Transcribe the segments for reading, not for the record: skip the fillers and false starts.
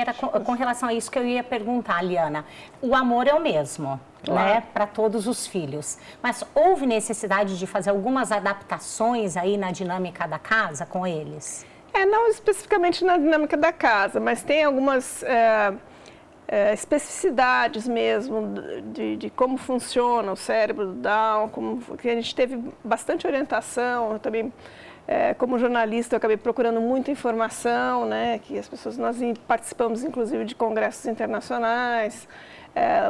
era com relação a isso que eu ia perguntar, Liana. O amor é o mesmo, claro, né, para todos os filhos. Mas houve necessidade de fazer algumas adaptações aí na dinâmica da casa com eles? Não especificamente na dinâmica da casa, mas tem algumas especificidades mesmo de como funciona o cérebro do Down, que a gente teve bastante orientação. Eu também, como jornalista, eu acabei procurando muita informação, né, que as pessoas, nós participamos inclusive de congressos internacionais,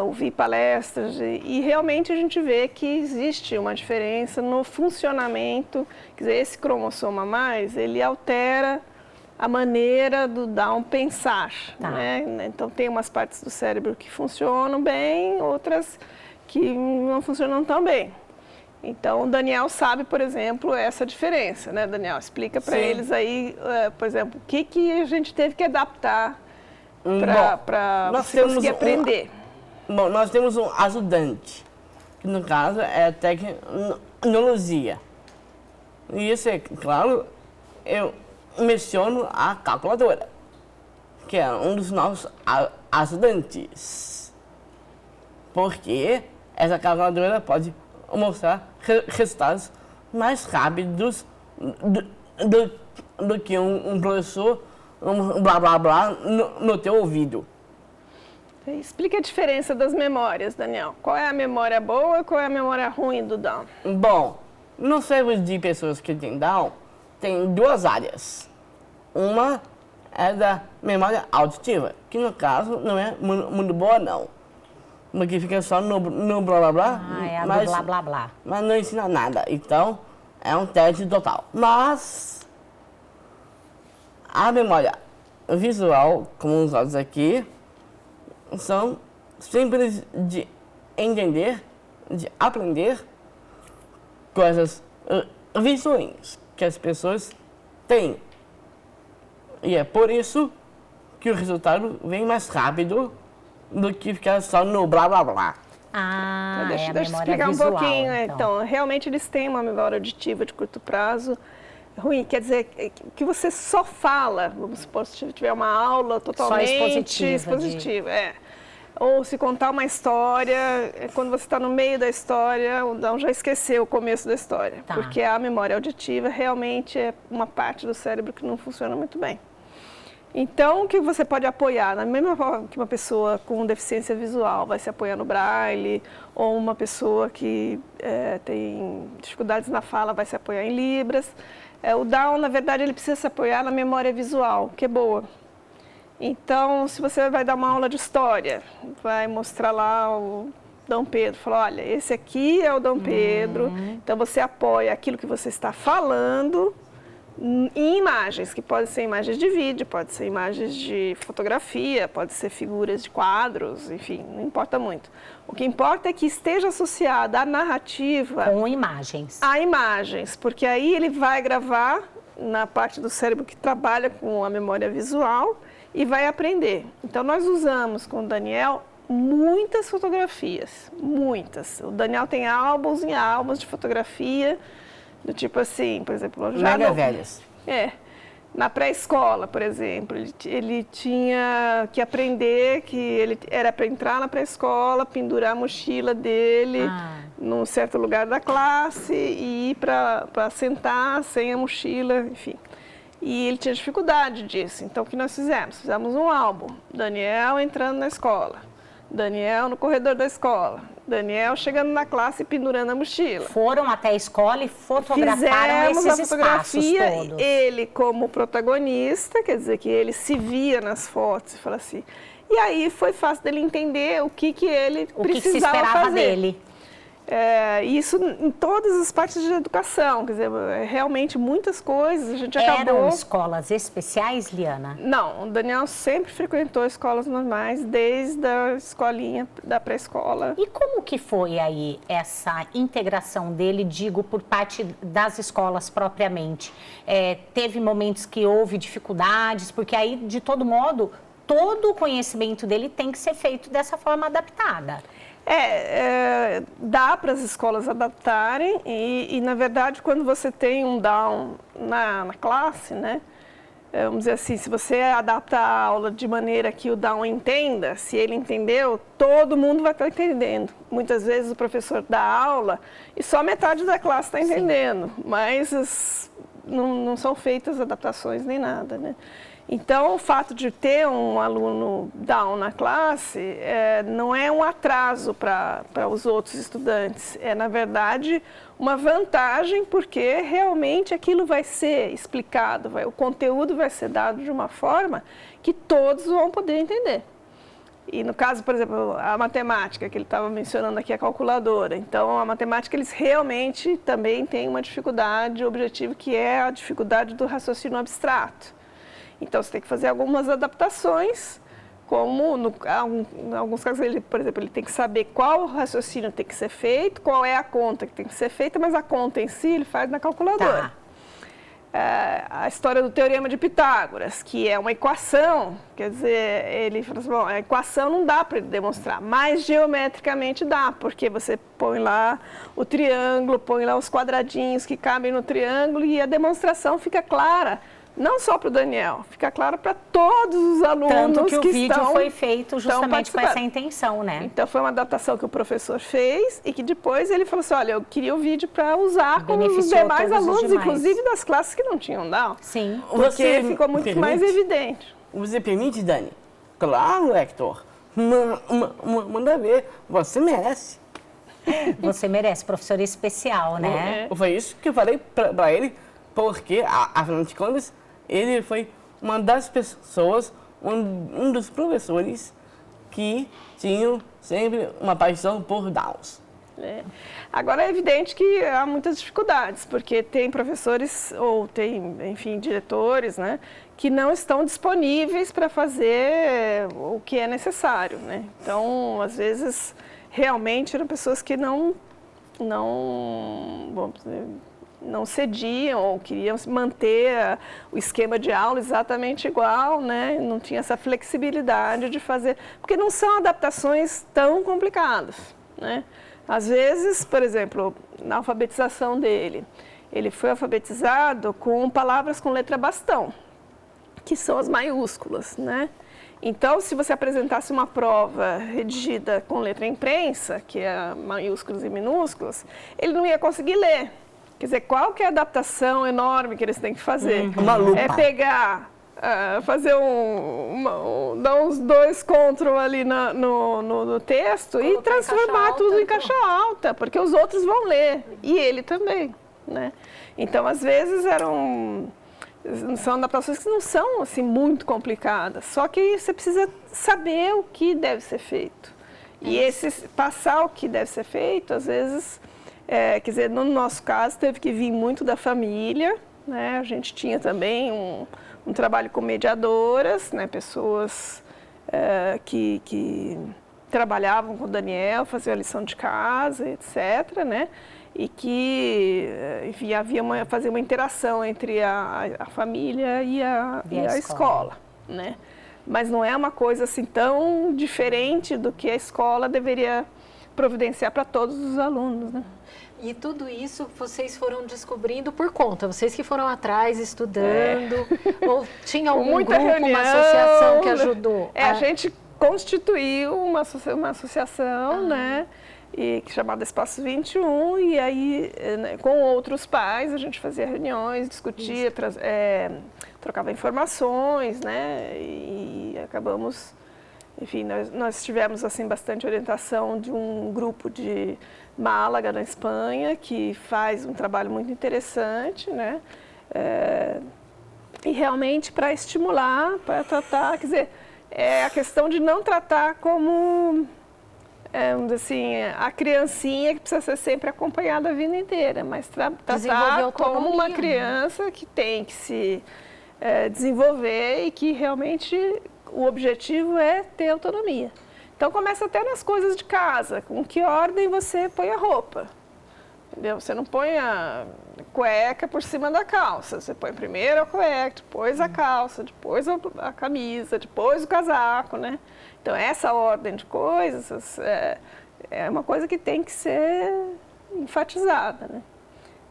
ouvi palestras e realmente a gente vê que existe uma diferença no funcionamento. Quer dizer, esse cromossomo a mais, ele altera a maneira do Down pensar, né? Então tem umas partes do cérebro que funcionam bem, outras que não funcionam tão bem. Então o Daniel sabe, por exemplo, essa diferença, né, Daniel? Explica para eles aí, por exemplo, o que a gente teve que adaptar para você conseguir aprender. Bom, nós temos um ajudante, que no caso é a tecnologia. E isso é, claro, eu menciono a calculadora, que é um dos nossos ajudantes. Porque essa calculadora pode mostrar resultados mais rápidos do que um professor, blá blá blá, no teu ouvido. Explica a diferença das memórias, Daniel. Qual é a memória boa e qual é a memória ruim do Down? Bom, no cérebro de pessoas que têm Down, tem duas áreas. Uma é da memória auditiva, que no caso não é muito boa não. Porque fica só no blá blá blá, do blá blá blá. Mas não ensina nada, então é um teste total. Mas a memória visual, como os olhos aqui, são simples de entender, de aprender coisas visuais que as pessoas têm. E é por isso que o resultado vem mais rápido do que ficar só no blá blá blá. Deixa eu explicar visual, um pouquinho. Então, realmente eles têm uma memória auditiva de curto prazo ruim, quer dizer que você só fala, vamos supor, se tiver uma aula totalmente expositiva. Ou se contar uma história, quando você está no meio da história, o Down já esqueceu o começo da história. Porque a memória auditiva realmente é uma parte do cérebro que não funciona muito bem. Então, o que você pode apoiar? Da mesma forma que uma pessoa com deficiência visual vai se apoiar no Braille, ou uma pessoa que tem dificuldades na fala vai se apoiar em Libras, o Down, na verdade, ele precisa se apoiar na memória visual, que é boa. Então, se você vai dar uma aula de história, vai mostrar lá o Dom Pedro, fala, olha, esse aqui é o Dom Pedro, então você apoia aquilo que você está falando em imagens, que podem ser imagens de vídeo, pode ser imagens de fotografia, pode ser figuras de quadros, enfim, não importa muito. O que importa é que esteja associada à narrativa... Com imagens. A imagens, porque aí ele vai gravar na parte do cérebro que trabalha com a memória visual e vai aprender. Então, nós usamos com o Daniel muitas fotografias, muitas. O Daniel tem álbuns e álbuns de fotografia, do tipo assim, por exemplo... Mega velhas. Na pré-escola, por exemplo, ele tinha que aprender que ele era para entrar na pré-escola, pendurar a mochila dele num certo lugar da classe e ir para sentar sem a mochila, enfim. E ele tinha dificuldade disso. Então, o que nós fizemos? Fizemos um álbum. Daniel entrando na escola. Daniel no corredor da escola. Daniel chegando na classe e pendurando a mochila. Foram até a escola e fotografaram esses espaços todos. Ele como protagonista, quer dizer que ele se via nas fotos e fala assim. E aí foi fácil dele entender o que ele precisava fazer. O que se esperava dele. Isso em todas as partes de educação, quer dizer, realmente muitas coisas, a gente acabou... Eram escolas especiais, Liana? Não, o Daniel sempre frequentou escolas normais, desde a escolinha da pré-escola. E como que foi aí essa integração dele, digo, por parte das escolas propriamente? Teve momentos que houve dificuldades, porque aí, de todo modo, todo o conhecimento dele tem que ser feito dessa forma adaptada. Dá para as escolas adaptarem e, na verdade, quando você tem um Down na classe, né, vamos dizer assim, se você adapta a aula de maneira que o Down entenda, se ele entendeu, todo mundo vai estar entendendo. Muitas vezes o professor dá aula e só metade da classe está entendendo, mas não são feitas adaptações nem nada, né? Então, o fato de ter um aluno Down na classe não é um atraso para os outros estudantes, é, na verdade, uma vantagem, porque realmente aquilo vai ser explicado, o conteúdo vai ser dado de uma forma que todos vão poder entender. E no caso, por exemplo, a matemática, que ele estava mencionando aqui, a calculadora. Então, a matemática, eles realmente também têm uma dificuldade objetiva, que é a dificuldade do raciocínio abstrato. Então, você tem que fazer algumas adaptações, como, em alguns casos, por exemplo, ele tem que saber qual raciocínio tem que ser feito, qual é a conta que tem que ser feita, mas a conta em si ele faz na calculadora. Tá. A história do Teorema de Pitágoras, que é uma equação, quer dizer, ele fala assim, bom, a equação não dá para ele demonstrar, mas geometricamente dá, porque você põe lá o triângulo, põe lá os quadradinhos que cabem no triângulo e a demonstração fica clara. Não só para o Daniel, fica claro para todos os alunos Tanto que o vídeo foi estão feito justamente com essa intenção, né? Então, foi uma adaptação que o professor fez e que depois ele falou assim, olha, eu queria o vídeo para usar com os demais alunos, inclusive das classes que não tinham Down. Sim. Porque ficou muito mais evidente. Você permite, Dani? Claro, Hector. Manda ver, você merece. Você merece, professor especial, né? Foi isso que eu falei para ele, porque, afinal de contas, ele foi uma das pessoas, um dos professores que tinham sempre uma paixão por Downs. Agora, é evidente que há muitas dificuldades, porque tem professores ou tem, enfim, diretores, né, que não estão disponíveis para fazer o que é necessário, né? Então, às vezes, realmente eram pessoas que não cediam ou queriam manter o esquema de aula exatamente igual, né? Não tinha essa flexibilidade de fazer, porque não são adaptações tão complicadas, né? Às vezes, por exemplo, na alfabetização dele, ele foi alfabetizado com palavras com letra bastão, que são as maiúsculas, né? Então, se você apresentasse uma prova redigida com letra imprensa, que é maiúsculas e minúsculas, ele não ia conseguir ler. Quer dizer, qual que é a adaptação enorme que eles têm que fazer? Uma lupa. É pegar, fazer dar uns 2 Ctrl ali no texto e transformar tudo em caixa alta, porque os outros vão ler, e ele também, né? Então, às vezes, são adaptações que não são assim, muito complicadas, só que você precisa saber o que deve ser feito. E passar o que deve ser feito, às vezes... quer dizer, no nosso caso, teve que vir muito da família, né? A gente tinha também um trabalho com mediadoras, né? Pessoas que trabalhavam com o Daniel, faziam a lição de casa, etc., né? E que, enfim, fazia uma interação entre a família e a escola, né? Mas não é uma coisa assim tão diferente do que a escola deveria providenciar para todos os alunos, né? E tudo isso vocês foram descobrindo por conta, vocês que foram atrás estudando, ou tinha algum grupo, uma associação que ajudou? A gente constituiu uma associação, né, chamada Espaço 21, e aí com outros pais a gente fazia reuniões, discutia, trocava informações, né, e acabamos... Enfim, nós tivemos assim, bastante orientação de um grupo de Málaga, na Espanha, que faz um trabalho muito interessante, né? E realmente para estimular, para tratar, quer dizer, é a questão de não tratar como, assim, a criancinha que precisa ser sempre acompanhada a vida inteira, mas tratar como uma criança que tem que se desenvolver e que realmente... O objetivo é ter autonomia. Então, começa até nas coisas de casa. Com que ordem você põe a roupa? Entendeu? Você não põe a cueca por cima da calça. Você põe primeiro a cueca, depois a calça, depois a camisa, depois o casaco, né? Então, essa ordem de coisas é uma coisa que tem que ser enfatizada, né?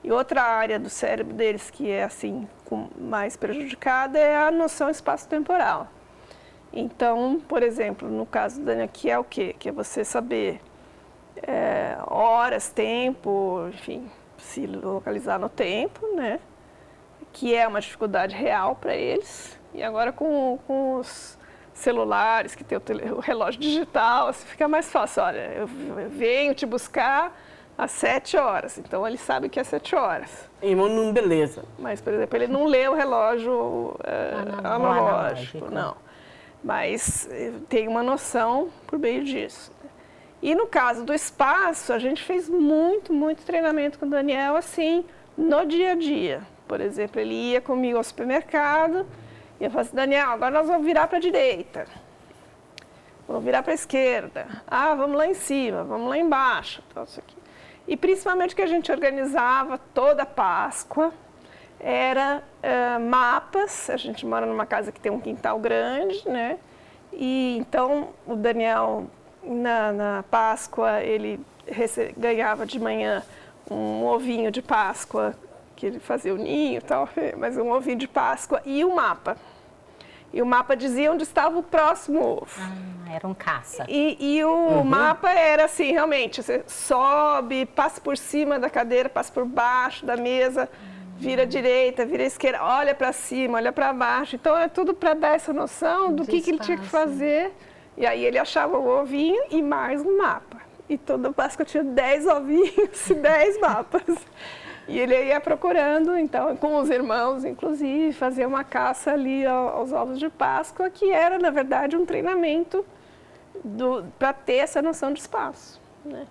E outra área do cérebro deles que é assim, pouco mais prejudicada é a noção espaço-temporal. Então, por exemplo, no caso do Daniel, que é o quê? Que é você saber horas, tempo, enfim, se localizar no tempo, né? Que é uma dificuldade real para eles. E agora com os celulares, que tem o relógio digital, assim, fica mais fácil. Olha, eu venho te buscar às 7 horas, então ele sabe que é 7 horas. E não beleza. Mas, por exemplo, ele não lê o relógio analógico, não. Mas tem uma noção por meio disso. E no caso do espaço, a gente fez muito treinamento com o Daniel, assim, no dia a dia. Por exemplo, ele ia comigo ao supermercado e eu falava assim, Daniel, agora nós vamos virar para a direita. Vamos virar para a esquerda. Ah, vamos lá em cima, vamos lá embaixo. Então, isso aqui. E principalmente que a gente organizava toda a Páscoa, era mapas. A gente mora numa casa que tem um quintal grande, né? E então o Daniel, na Páscoa, ele ganhava de manhã um ovinho de Páscoa, que ele fazia o ninho e tal, mas um ovinho de Páscoa e um mapa. E o mapa dizia onde estava o próximo ovo. Era um caça. E o mapa era assim, realmente, você sobe, passa por cima da cadeira, passa por baixo da mesa, vira à direita, vira à esquerda, olha para cima, olha para baixo. Então, é tudo para dar essa noção do que ele tinha que fazer. E aí ele achava o ovinho e mais um mapa. E toda Páscoa tinha 10 ovinhos e 10 mapas. E ele ia procurando, então, com os irmãos, inclusive, fazer uma caça ali aos ovos de Páscoa, que era, na verdade, um treinamento para ter essa noção de espaço, né?